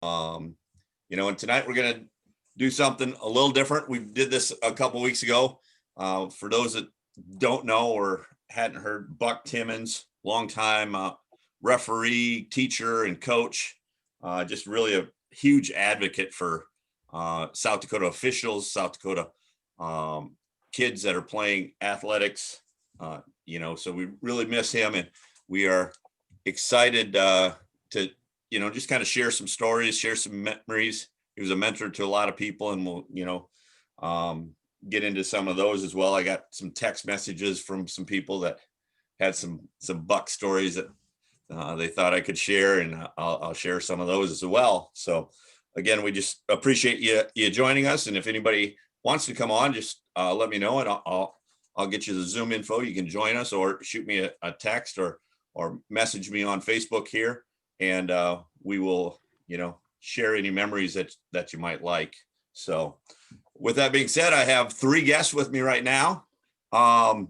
And tonight we're going to do something a little different. We did this a couple weeks ago. For those that don't know or hadn't heard, Buck Timmins, longtime referee, teacher, and coach, just really a huge advocate for South Dakota officials, South Dakota kids that are playing athletics. So we really miss him, and we are excited to just kind of share some stories, share some memories. He was a mentor to a lot of people, and we'll get into some of those as well. I got some text messages from some people that had some Buck stories that they thought I could share, and I'll share some of those as well. So again, we just appreciate you joining us. And if anybody wants to come on, just let me know, and I'll get you the Zoom info. You can join us, or shoot me a text, or message me on Facebook here, and we will share any memories that you might like. So with that being said, I have three guests with me right now. All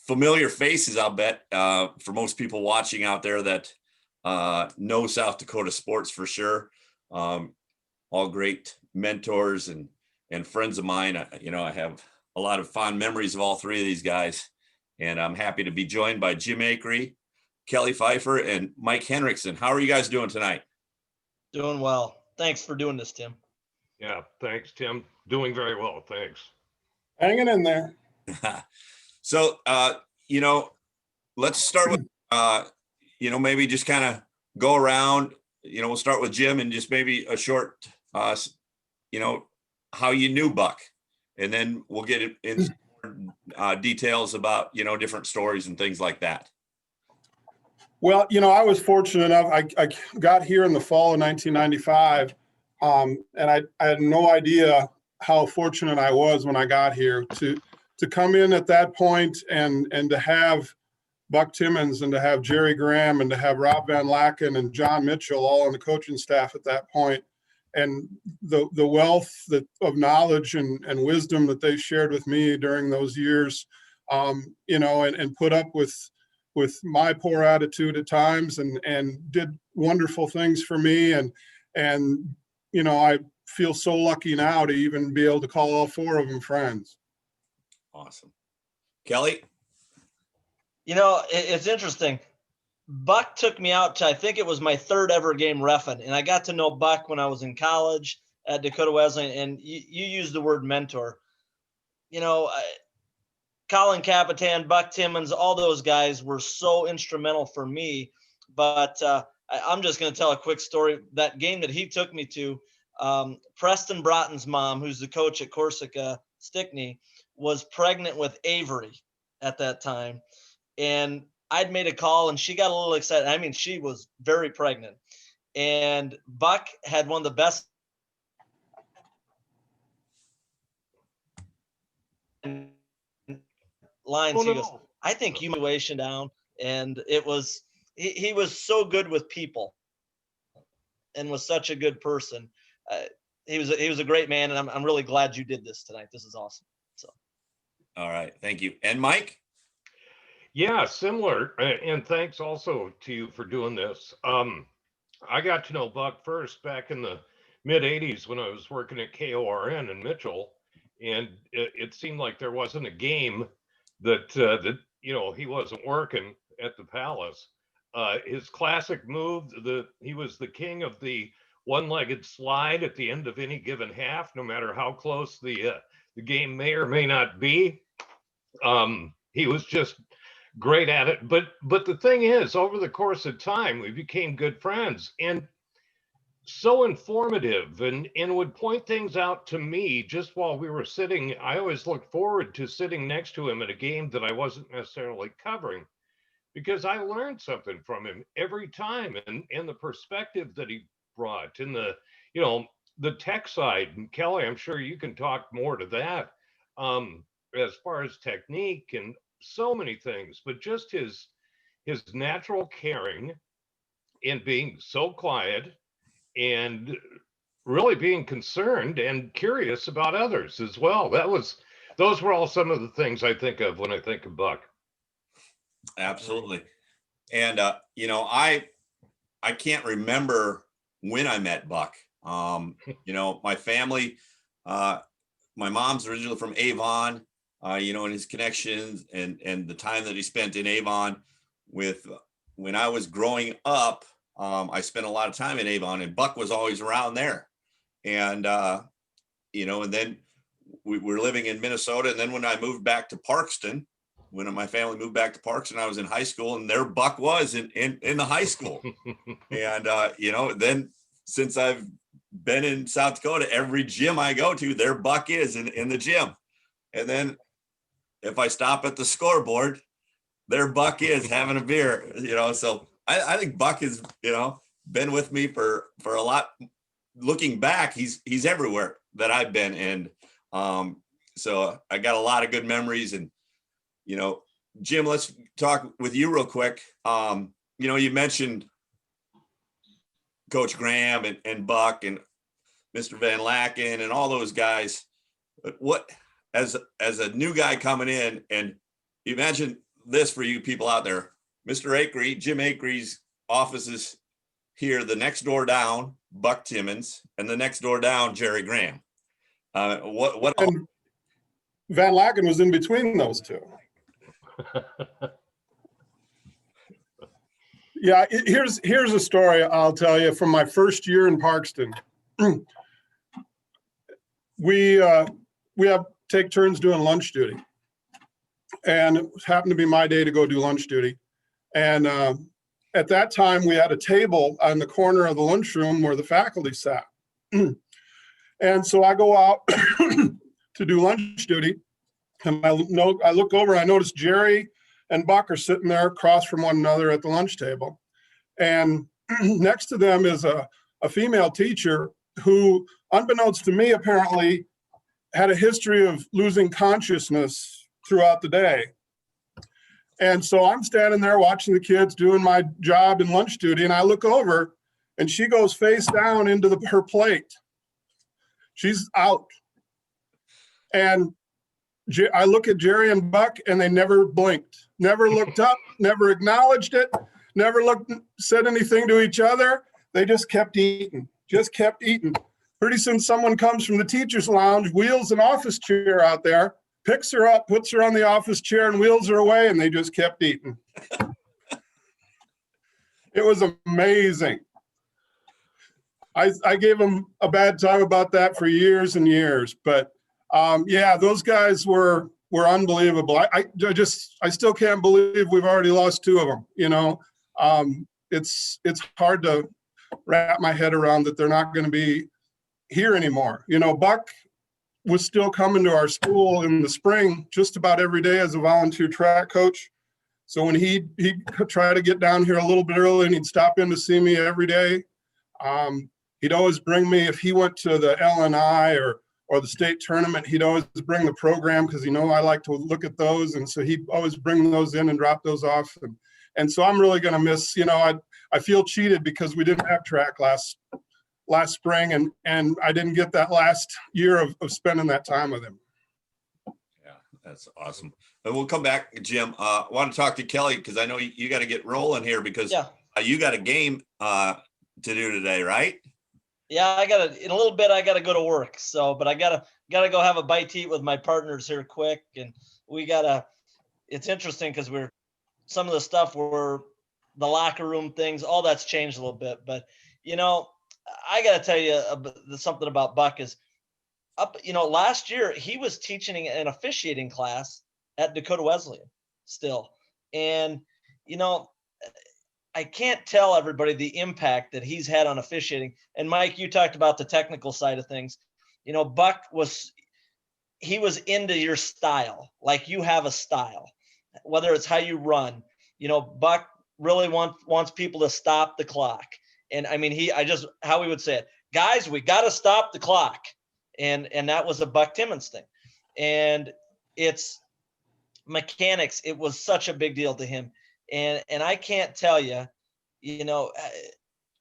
familiar faces, I'll bet, for most people watching out there that know South Dakota sports for sure. All great mentors and friends of mine. I have a lot of fond memories of all three of these guys, and I'm happy to be joined by Jim Akre, Kelly Pfeifer, and Mike Henriksen. How are you guys doing tonight? Doing well. Thanks for doing this, Tim. Yeah, thanks, Tim. Doing very well, thanks. Hanging in there. So, let's start with, maybe just kind of go around. We'll start with Jim, and just maybe a short, how you knew Buck, and then we'll get into details about, different stories and things like that. Well, I was fortunate enough. I got here in the fall of 1995, and I had no idea how fortunate I was when I got here to come in at that point and to have Buck Timmins and to have Jerry Graham and to have Rob Van Laken and John Mitchell all on the coaching staff at that point, and the wealth of knowledge and wisdom that they shared with me during those years, and put up with my poor attitude at times, and did wonderful things for me. And I feel so lucky now to even be able to call all four of them friends. Awesome. Kelly? It's interesting. Buck took me out to, I think it was my third ever game reffing, and I got to know Buck when I was in college at Dakota Wesleyan, and you used the word mentor. Colin Capitan, Buck Timmins, all those guys were so instrumental for me. But I'm just going to tell a quick story. That game that he took me to, Preston Broughton's mom, who's the coach at Corsica Stickney, was pregnant with Avery at that time. And I'd made a call, and she got a little excited. I mean, she was very pregnant. And Buck had one of the best lines. He goes, I think humiliation down. And it was, he was so good with people and was such a good person. He was a great man, and I'm really glad you did this tonight. This is awesome. So, all right, thank you. And Mike? Yeah, similar, and thanks also to you for doing this. I got to know Buck first back in the mid '80s when I was working at KORN in Mitchell, and it seemed like there wasn't a game that he wasn't working at the Palace. His classic move, he was the king of the one-legged slide at the end of any given half, no matter how close the game may or may not be. He was just great at it. But the thing is, over the course of time, we became good friends, and so informative, and would point things out to me just while we were sitting. I always looked forward to sitting next to him at a game that I wasn't necessarily covering, because I learned something from him every time, and the perspective that he brought, and the tech side. And Kelly, I'm sure you can talk more to that, as far as technique and so many things, but just his natural caring and being so quiet and really being concerned and curious about others as well. Those were all some of the things I think of when I think of Buck. Absolutely. And I can't remember when I met Buck. My family, my mom's originally from Avon, and his connections and the time that he spent in Avon with when I was growing up, I spent a lot of time in Avon, and Buck was always around there. And, and then we were living in Minnesota. And then when I moved back to Parkston, when my family moved back to Parkston, I was in high school, and there Buck was in the high school. And, then since I've been in South Dakota, every gym I go to, there Buck is in the gym. And then if I stop at the scoreboard, there Buck is having a beer, so I think Buck has, been with me for a lot. Looking back, he's everywhere that I've been. And so I got a lot of good memories. And, Jim, let's talk with you real quick. You mentioned Coach Graham and Buck and Mr. Van Laken and all those guys. But what, as a new guy coming in, and imagine this for you people out there, Mr. Akre, Jim Akre's office is here, the next door down, Buck Timmins, and the next door down, Jerry Graham. What? And Van Laken was in between those two. Yeah, here's a story I'll tell you from my first year in Parkston. We have take turns doing lunch duty, and it happened to be my day to go do lunch duty. And at that time, we had a table on the corner of the lunchroom where the faculty sat. And so I go out to do lunch duty, and I look over, and I notice Jerry and Buck are sitting there across from one another at the lunch table. And next to them is a female teacher who, unbeknownst to me, apparently had a history of losing consciousness throughout the day. And so I'm standing there watching the kids doing my job in lunch duty, and I look over, and she goes face down into her plate. She's out. And I look at Jerry and Buck, and they never blinked, never looked up, never acknowledged it, never said anything to each other. They just kept eating, Pretty soon someone comes from the teacher's lounge, wheels an office chair out there, picks her up, puts her on the office chair, and wheels her away, and they just kept eating. It was amazing. I gave them a bad time about that for years and years, but yeah, those guys were unbelievable. I still can't believe we've already lost two of them. It's hard to wrap my head around that they're not going to be here anymore. Buck was still coming to our school in the spring just about every day as a volunteer track coach. So when he'd try to get down here a little bit early, and he'd stop in to see me every day. He'd always bring me, if he went to the LNI or the state tournament, he'd always bring the program, because I like to look at those. And so he'd always bring those in and drop those off. And so I'm really going to miss, I feel cheated because we didn't have track last spring, and I didn't get that last year of spending that time with him. Yeah, that's awesome. And we'll come back, Jim. I want to talk to Kelly, because I know you got to get rolling here, because you got a game to do today, right? Yeah, in a little bit, I gotta go to work. So, but I gotta go have a bite to eat with my partners here quick. And it's interesting because some of the stuff the locker room things, all that's changed a little bit. But, I gotta tell you something about Buck is last year he was teaching an officiating class at Dakota Wesleyan still. And, I can't tell everybody the impact that he's had on officiating. And Mike, you talked about the technical side of things. Buck was into your style. Like, you have a style, whether it's how you run. Buck really wants people to stop the clock. And I mean, how he would say it, guys, we got to stop the clock. And that was a Buck Timmins thing. And it's mechanics. It was such a big deal to him. And I can't tell you,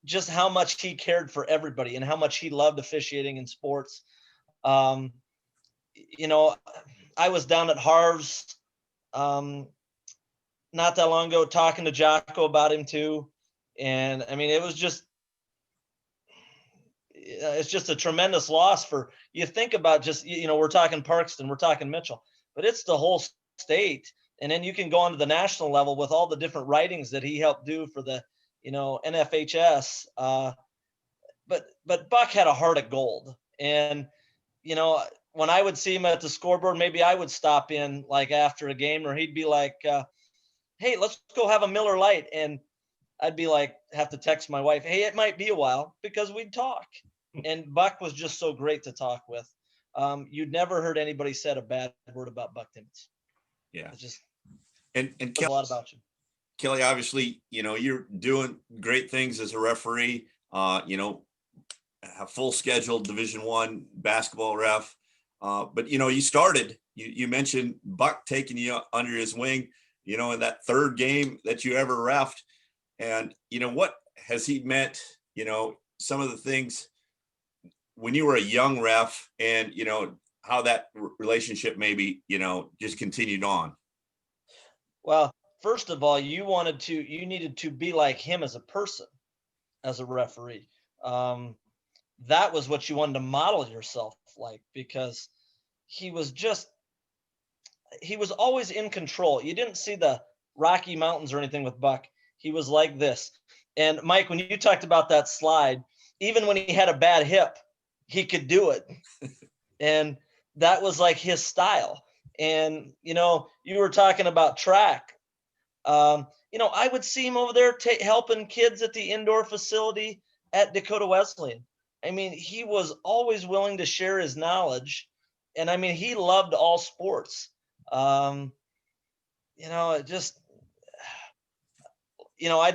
just how much he cared for everybody and how much he loved officiating in sports. I was down at Harv's not that long ago talking to Jocko about him too. And I mean, it's just a tremendous loss for, you think about just, we're talking Parkston, we're talking Mitchell, but it's the whole state. And then you can go on to the national level with all the different writings that he helped do for the, NFHS. But Buck had a heart of gold. And, when I would see him at the scoreboard, maybe I would stop in like after a game, or he'd be like, hey, let's go have a Miller Lite. And I'd be like, have to text my wife, hey, it might be a while, because we'd talk. And Buck was just so great to talk with. You'd never heard anybody said a bad word about Buck Timmins. Yeah. It's just and a lot about you. Kelly, obviously, you're doing great things as a referee, a full scheduled Division I basketball ref. But, you mentioned Buck taking you under his wing, in that third game that you ever refed. And, what has he meant, some of the things when you were a young ref, and, how that relationship maybe, just continued on? Well, first of all, you needed to be like him as a person, as a referee. That was what you wanted to model yourself like, because he was always in control. You didn't see the Rocky Mountains or anything with Buck. He was like this. And Mike, when you talked about that slide, even when he had a bad hip, he could do it. And that was like his style. And, you were talking about track. I would see him over there helping kids at the indoor facility at Dakota Wesleyan. I mean, he was always willing to share his knowledge. And I mean, he loved all sports. I'd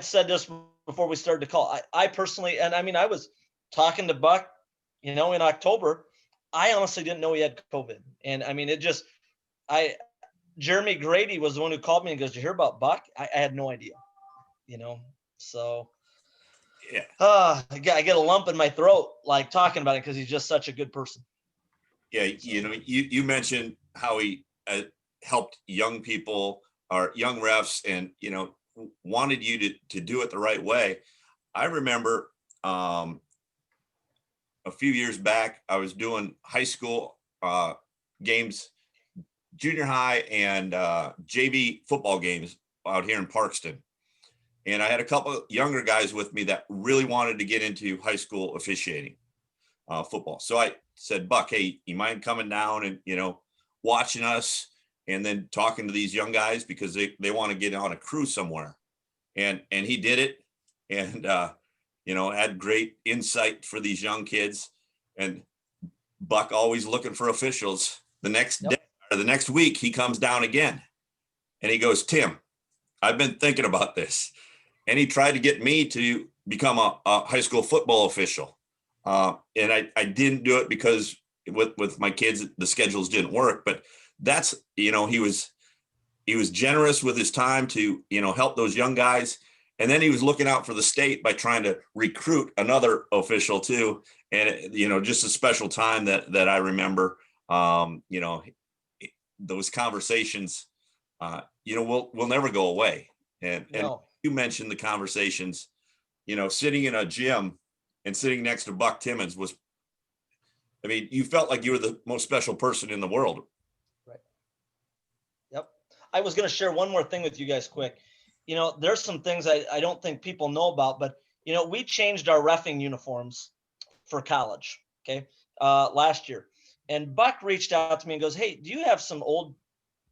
said this before we started the call. I personally, and I mean, I was talking to Buck, in October. I honestly didn't know he had COVID. And I mean, Jeremy Grady was the one who called me and goes, "Did you hear about Buck?" I had no idea, so yeah. I get a lump in my throat, like talking about it, because he's just such a good person. Yeah. You mentioned how he helped young people or young refs, and, wanted you to do it the right way. I remember, a few years back, I was doing high school games, junior high and JV football games out here in Parkston. And I had a couple of younger guys with me that really wanted to get into high school officiating football. So I said, Buck, hey, you mind coming down and, watching us and then talking to these young guys, because they want to get on a cruise somewhere. And he did it. And, had great insight for these young kids. And Buck always looking for officials. The next day or the next week, he comes down again and he goes, Tim, I've been thinking about this. And he tried to get me to become a high school football official. And I didn't do it because with my kids, the schedules didn't work. But that's, he was generous with his time to, help those young guys. And then he was looking out for the state by trying to recruit another official too. And, just a special time that I remember, those conversations, will never go away. And you mentioned the conversations, sitting in a gym and sitting next to Buck Timmins you felt like you were the most special person in the world. Right. Yep. I was going to share one more thing with you guys quick. There's some things I don't think people know about, but, we changed our reffing uniforms for college. Okay. Last year. And Buck reached out to me and goes, hey, do you have some old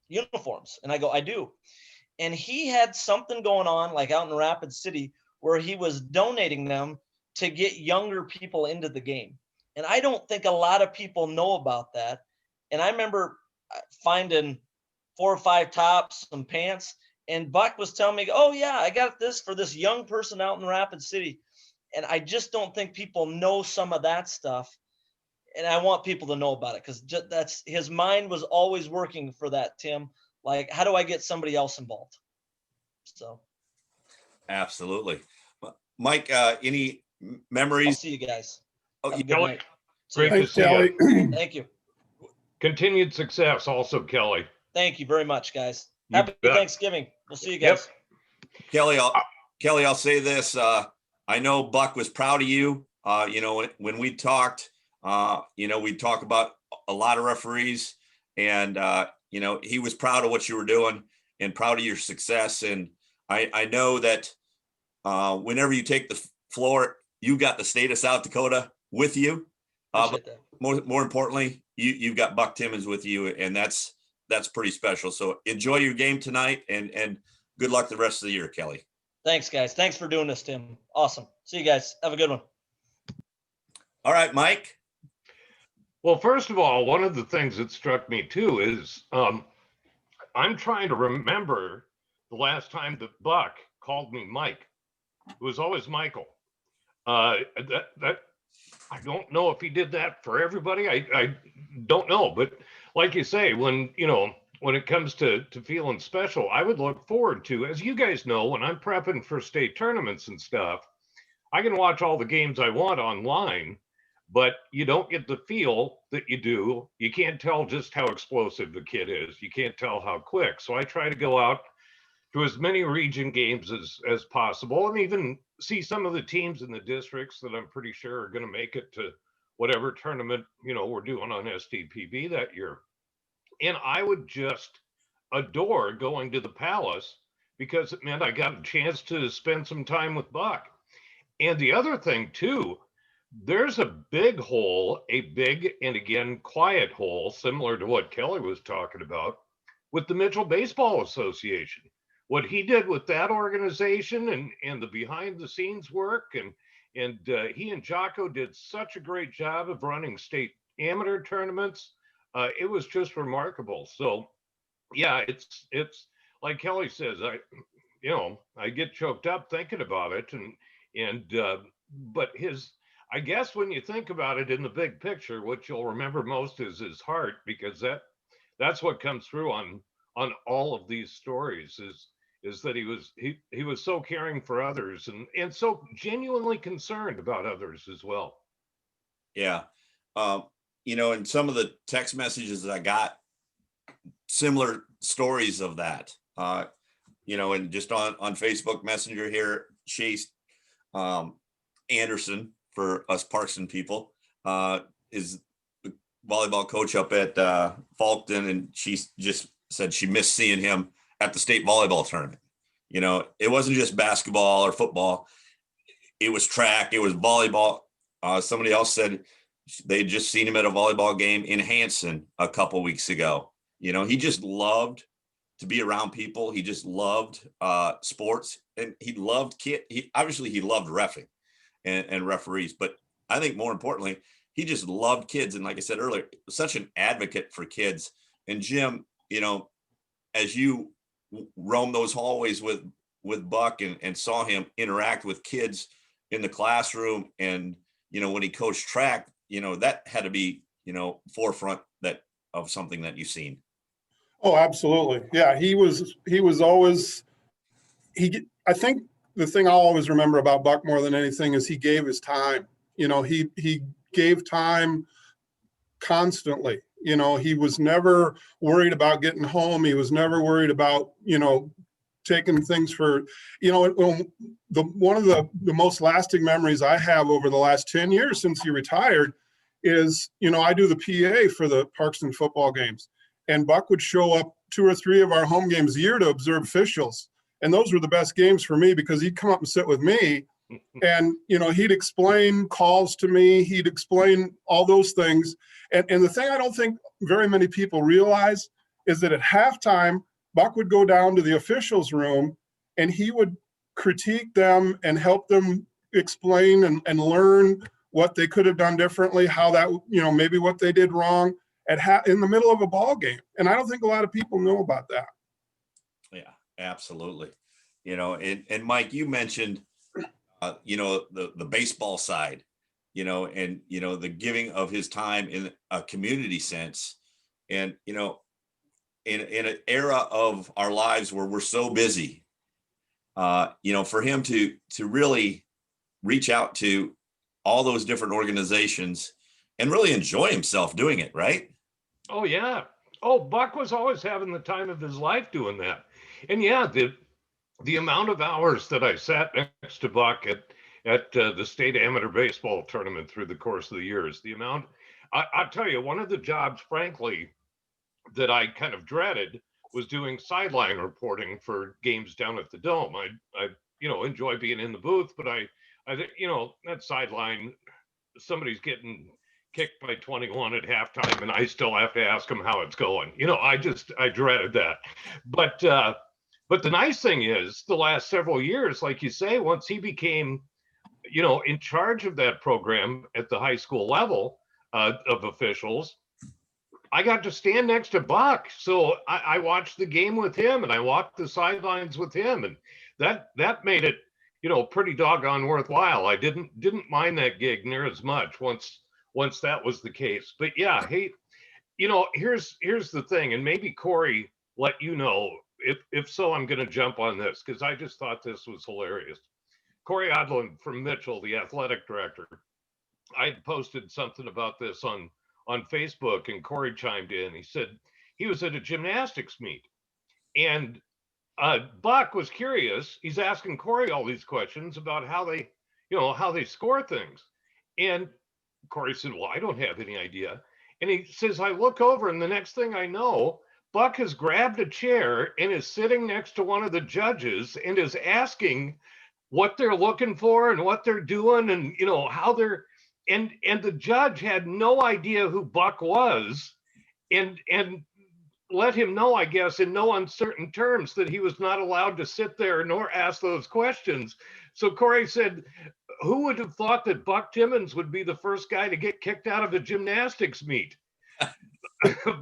uniforms? And I go, I do. And he had something going on like out in Rapid City where he was donating them to get younger people into the game. And I don't think a lot of people know about that. And I remember finding 4 or 5 tops, some pants, and Buck was telling me, oh yeah, I got this for this young person out in Rapid City. And I just don't think people know some of that stuff. And I want people to know about it, because that's his mind was always working for that, Tim. Like, how do I get somebody else involved? So. Absolutely. Mike, any memories? I'll see you guys. Oh, Have a good Kelly, night. great to Thanks, see Kelly. you. Thank you. Continued success also, Kelly. Thank you very much, guys. You Happy bet. Thanksgiving. We'll see you guys. Kelly, Kelly, I'll say this. I know Buck was proud of you. When we talked, we talk about a lot of referees, and he was proud of what you were doing and proud of your success. And I know that whenever you take the floor, you got the state of South Dakota with you. But more importantly, you've got Buck Timmins with you, and that's pretty special. So enjoy your game tonight, and good luck the rest of the year, Kelly. Thanks, guys. Thanks for doing this, Tim. Awesome. See you guys. Have a good one. All right, Mike. Well, first of all, one of the things that struck me too is I'm trying to remember the last time that Buck called me Mike. It was always Michael. That I don't know if he did that for everybody. I don't know, but like you say, when it comes to feeling special, I would look forward to, as you guys know, when I'm prepping for state tournaments and stuff, I can watch all the games I want online, but you don't get the feel that you do. You can't tell just how explosive the kid is. You can't tell how quick. So I try to go out to as many region games as possible, and even see some of the teams in the districts that I'm pretty sure are going to make it to whatever tournament, we're doing on SDPB that year. And I would just adore going to the Palace because it meant I got a chance to spend some time with Buck. And the other thing too, there's a big hole, a big and again quiet hole, similar to what Kelly was talking about, with the Mitchell Baseball Association. What he did with that organization and the behind the scenes work, and he and Jocko did such a great job of running state amateur tournaments. It was just remarkable. So yeah, it's like Kelly says, I get choked up thinking about it, but I guess when you think about it in the big picture, what you'll remember most is his heart, because that's what comes through on all of these stories is that he was so caring for others and so genuinely concerned about others as well. Yeah. And some of the text messages that I got, similar stories of that, and just on Facebook Messenger here, Chase Anderson, for us Parkson people, is the volleyball coach up at Falkton, and she just said she missed seeing him at the state volleyball tournament. It wasn't just basketball or football. It was track, it was volleyball. Somebody else said they'd just seen him at a volleyball game in Hanson a couple weeks ago. He just loved to be around people. He just loved sports, and he loved he loved reffing and referees. But I think more importantly, he just loved kids. And like I said earlier, such an advocate for kids. And Jim, as you roam those hallways with Buck and saw him interact with kids in the classroom, and when he coached track, that had to be forefront of something that you've seen. Oh, absolutely. Yeah, he was always I think the thing I'll always remember about Buck more than anything is he gave his time. He gave time constantly. He was never worried about getting home. He was never worried about, taking things for, one of the most lasting memories I have over the last 10 years since he retired is, I do the PA for the Parkson football games, and Buck would show up 2 or 3 of our home games a year to observe officials. And those were the best games for me because he'd come up and sit with me and, he'd explain calls to me. He'd explain all those things. And the thing I don't think very many people realize is that at halftime, Buck would go down to the officials' room and he would critique them and help them explain and learn what they could have done differently, how that, maybe what they did wrong in the middle of a ball game. And I don't think a lot of people know about that. Yeah, absolutely. And Mike, you mentioned, the baseball side, and, the giving of his time in a community sense. And, in an era of our lives where we're so busy, for him to really reach out to all those different organizations and really enjoy himself doing it, right? Oh, yeah. Oh, Buck was always having the time of his life doing that. And yeah, the amount of hours that I sat next to Buck at the state amateur baseball tournament through the course of the years, the amount, I'll tell you, one of the jobs, frankly, that I kind of dreaded was doing sideline reporting for games down at the Dome. I enjoy being in the booth, but I that sideline, somebody's getting kicked by 21 at halftime, and I still have to ask them how it's going. I dreaded that. But the nice thing is, the last several years, like you say, once he became, in charge of that program at the high school level of officials, I got to stand next to Buck. So I watched the game with him, and I walked the sidelines with him, and that made it, pretty doggone worthwhile. I didn't mind that gig near as much once that was the case. But yeah, hey, here's the thing, and maybe Corey let you know. If so, I'm going to jump on this because I just thought this was hilarious. Corey Odlund from Mitchell, the athletic director, I had posted something about this on Facebook, and Corey chimed in. He said he was at a gymnastics meet, and Buck was curious. He's asking Corey all these questions about how they score things, and Corey said, "Well, I don't have any idea." And he says, "I look over, and the next thing I know, Buck has grabbed a chair and is sitting next to one of the judges and is asking what they're looking for and what they're doing, and how they're." And the judge had no idea who Buck was, and let him know, I guess, in no uncertain terms, that he was not allowed to sit there nor ask those questions. So Corey said, "Who would have thought that Buck Timmins would be the first guy to get kicked out of a gymnastics meet?"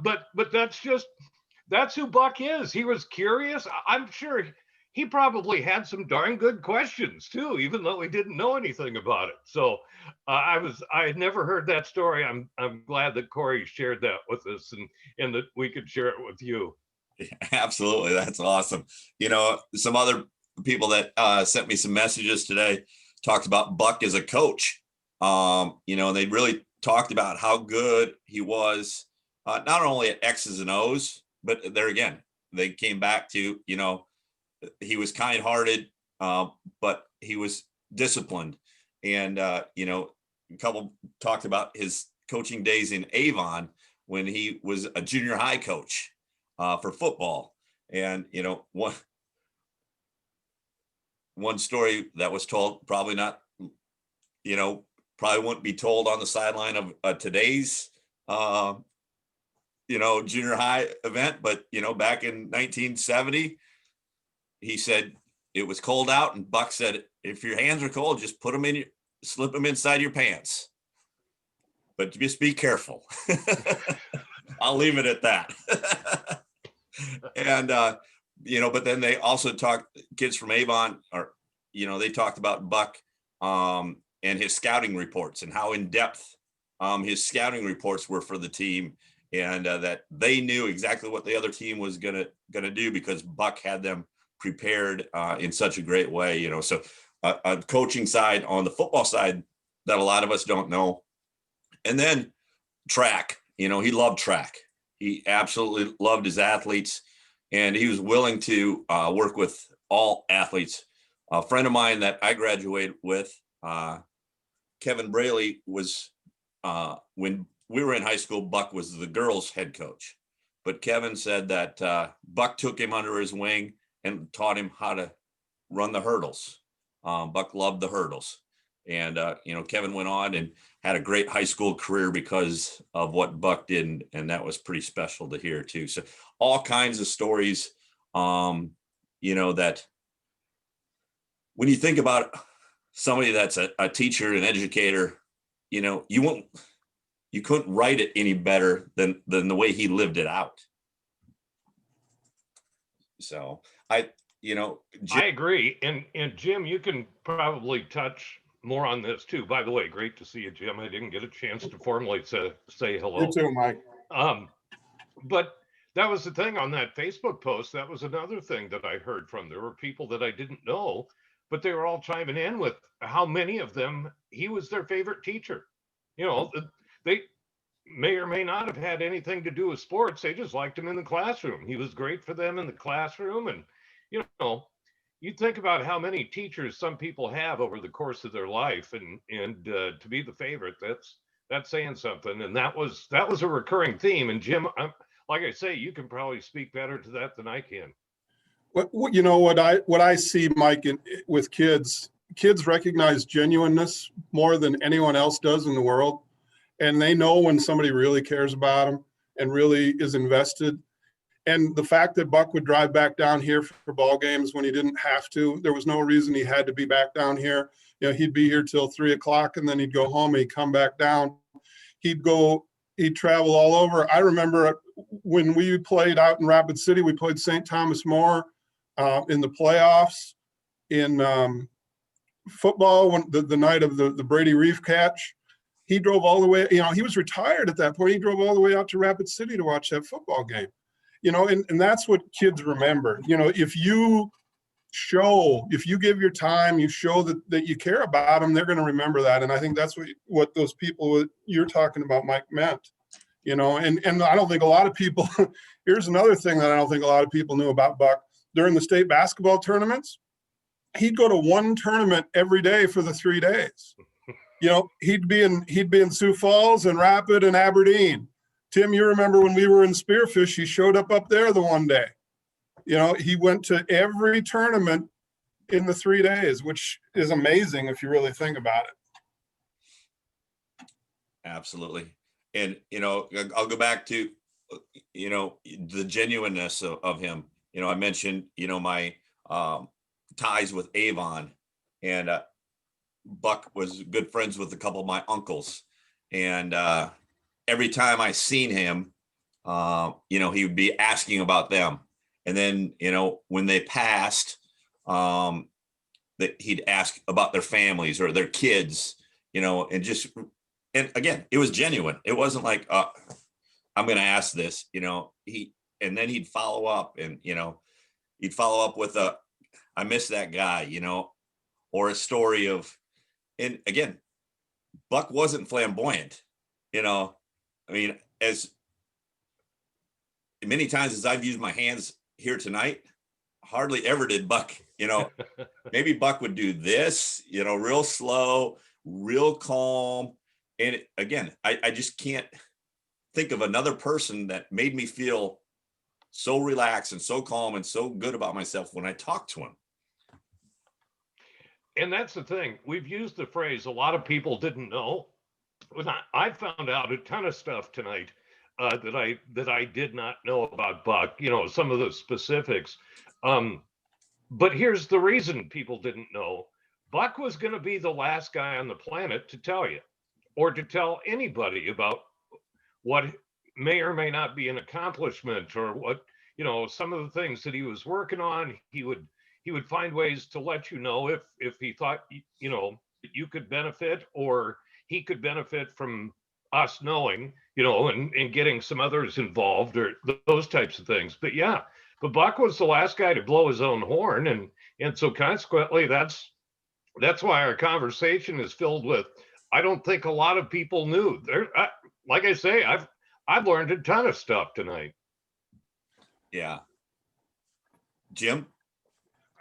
but that's who Buck is. He was curious. I'm sure he probably had some darn good questions too, even though he didn't know anything about it. So I had never heard that story. I'm glad that Corey shared that with us, and that we could share it with you. Absolutely. That's awesome. Some other people that sent me some messages today talked about Buck as a coach. And they really talked about how good he was, not only at X's and O's, but there again, they came back to, he was kind-hearted, but he was disciplined. And, a couple talked about his coaching days in Avon when he was a junior high coach for football. And, one story that was told, probably not, probably wouldn't be told on the sideline of today's, junior high event, but, back in 1970, he said it was cold out, and Buck said, "If your hands are cold, just put them slip them inside your pants, but just be careful." I'll leave it at that. And, but then they also talked, kids from Avon, they talked about Buck and his scouting reports and how in depth his scouting reports were for the team, and that they knew exactly what the other team was gonna do because Buck had them prepared in such a great way. So a coaching side on the football side that a lot of us don't know. And then track, he loved track. He absolutely loved his athletes, and he was willing to work with all athletes. A friend of mine that I graduated with, Kevin Braley, was when we were in high school, Buck was the girls' head coach. But Kevin said that Buck took him under his wing and taught him how to run the hurdles. Buck loved the hurdles. And, Kevin went on and had a great high school career because of what Buck did. And that was pretty special to hear too. So all kinds of stories, that when you think about somebody that's a teacher, an educator, you couldn't write it any better than the way he lived it out. So Jim, I agree. And Jim, you can probably touch more on this too. By the way, great to see you, Jim. I didn't get a chance to formally say hello. You too, Mike. But that was the thing on that Facebook post. That was another thing that I heard from. There were people that I didn't know, but they were all chiming in with how many of them, he was their favorite teacher. They may or may not have had anything to do with sports. They just liked him in the classroom. He was great for them in the classroom. And, you think about how many teachers some people have over the course of their life, and to be the favorite, that's saying something. And that was a recurring theme. And Jim, like I say, you can probably speak better to that than I can. What I see, Mike, with kids recognize genuineness more than anyone else does in the world, and they know when somebody really cares about them and really is invested. And the fact that Buck would drive back down here for ball games when he didn't have to, there was no reason he had to be back down here. He'd be here till 3 o'clock, and then he'd go home and he'd come back down. He'd travel all over. I remember when we played out in Rapid City, we played St. Thomas More in the playoffs in football, when the night of the Brady Reef catch. He drove all the way, he was retired at that point. He drove all the way out to Rapid City to watch that football game. And that's what kids remember. If you give your time, you show that you care about them, they're going to remember that. And I think that's what those people you're talking about, Mike, meant. And I don't think a lot of people, here's another thing that I don't think a lot of people knew about Buck. During the state basketball tournaments, he'd go to one tournament every day for the 3 days. He'd be in Sioux Falls and Rapid and Aberdeen. Tim, you remember when we were in Spearfish, he showed up there the one day. He went to every tournament in the 3 days, which is amazing if you really think about it. Absolutely. And, I'll go back to, the genuineness of him. I mentioned, my ties with Avon, and Buck was good friends with a couple of my uncles. And every time I seen him, he would be asking about them. And then, when they passed, that he'd ask about their families or their kids, and again, it was genuine. It wasn't like, I'm going to ask this, and then he'd follow up, and, he'd follow up with I miss that guy, or a story of, and again, Buck wasn't flamboyant, as many times as I've used my hands here tonight, hardly ever did Buck, maybe Buck would do this, real slow, real calm. And again, I just can't think of another person that made me feel so relaxed and so calm and so good about myself when I talked to him. And that's the thing. We've used the phrase a lot of people didn't know. I found out a ton of stuff tonight that I did not know about Buck, some of the specifics. But here's the reason people didn't know. Buck was going to be the last guy on the planet to tell you, or to tell anybody about what may or may not be an accomplishment, or what, some of the things that he was working on. He would find ways to let you know if he thought, you could benefit, or he could benefit from us knowing, and getting some others involved, or those types of things. But yeah, but Buck was the last guy to blow his own horn. And so consequently, that's why our conversation is filled with, I don't think a lot of people knew. Like I say, I've learned a ton of stuff tonight. Yeah. Jim?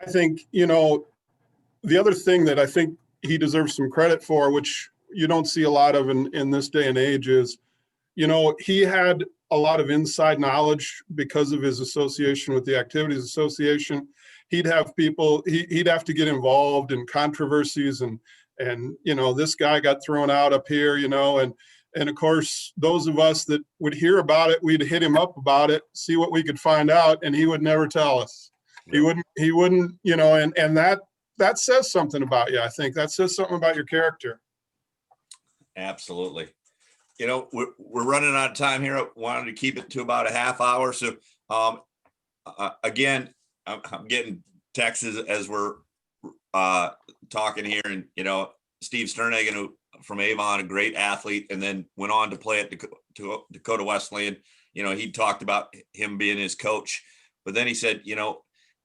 I think, the other thing that I think he deserves some credit for, which you don't see a lot of in this day and age, is, he had a lot of inside knowledge because of his association with the Activities Association. He'd have people, he'd have to get involved in controversies, and this guy got thrown out up here, and of course, those of us that would hear about it, we'd hit him up about it, see what we could find out, and he would never tell us. He wouldn't, and that says something about you. I think that says something about your character. Absolutely. We're running out of time here. I wanted to keep it to about a half hour. So again, I'm getting texts as we're talking here, and Steve Sternhagen, who from Avon, a great athlete, and then went on to play at Dakota Wesleyan. He talked about him being his coach, but then he said,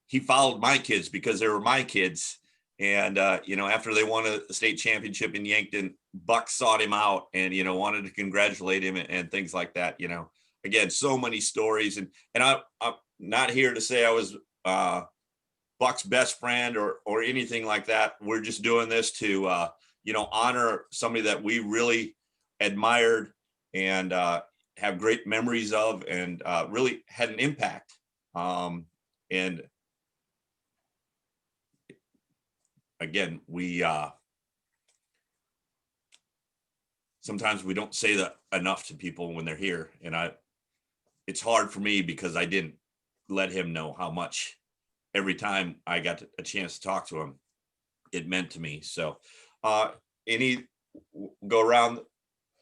he followed my kids because they were my kids. And, after they won a state championship in Yankton, Buck sought him out and, wanted to congratulate him and things like that. Again, so many stories, and I'm not here to say I was Buck's best friend or anything like that. We're just doing this to, honor somebody that we really admired and have great memories of, and really had an impact. And again, we sometimes we don't say that enough to people when they're here, and it's hard for me because I didn't let him know how much every time I got a chance to talk to him, it meant to me. So go around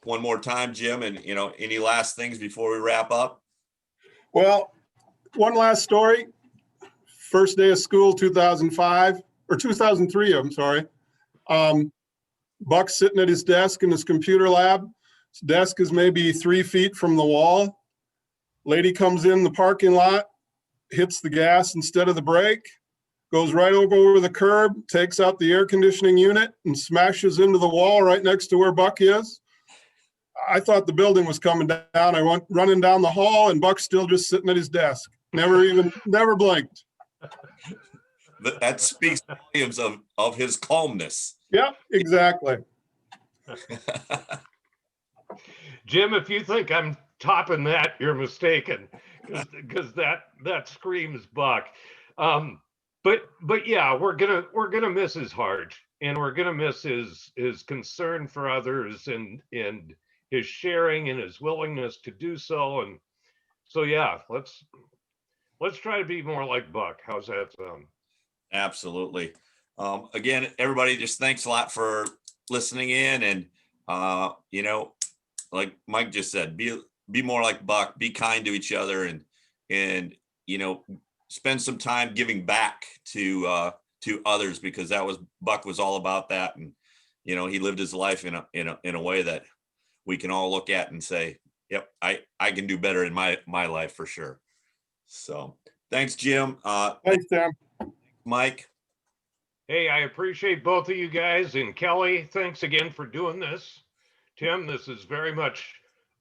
one more time, Jim, and any last things before we wrap up? Well, one last story. First day of school, 2005 or 2003, I'm sorry. Buck's sitting at his desk in his computer lab. His desk is maybe 3 feet from the wall. Lady comes in the parking lot, hits the gas instead of the brake, goes right over the curb, takes out the air conditioning unit and smashes into the wall right next to where Buck is. I thought the building was coming down. I went running down the hall and Buck's still just sitting at his desk. Never blinked. That speaks volumes of his calmness. Yeah, exactly. Jim, if you think I'm topping that, you're mistaken, because that screams Buck. But yeah, we're gonna miss his heart, and we're gonna miss his concern for others, and his sharing and his willingness to do so. And so yeah, let's try to be more like Buck. How's that sound? Absolutely. Again, everybody, just thanks a lot for listening in, and like Mike just said, be more like Buck, be kind to each other, and spend some time giving back to others, because Buck was all about that. And he lived his life in a way that we can all look at and say, yep, I can do better in my life for sure. So thanks, Jim. Thanks, Tim. Mike. Hey, I appreciate both of you guys. And Kelly, thanks again for doing this. Tim, this is very much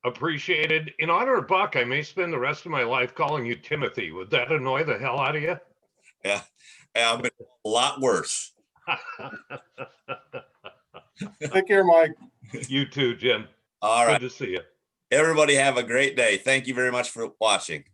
appreciated. In honor of Buck, I may spend the rest of my life calling you Timothy. Would that annoy the hell out of you? Yeah, I've been a lot worse. Take care, Mike. You too, Jim. All right. Good to see you. Everybody have a great day. Thank you very much for watching.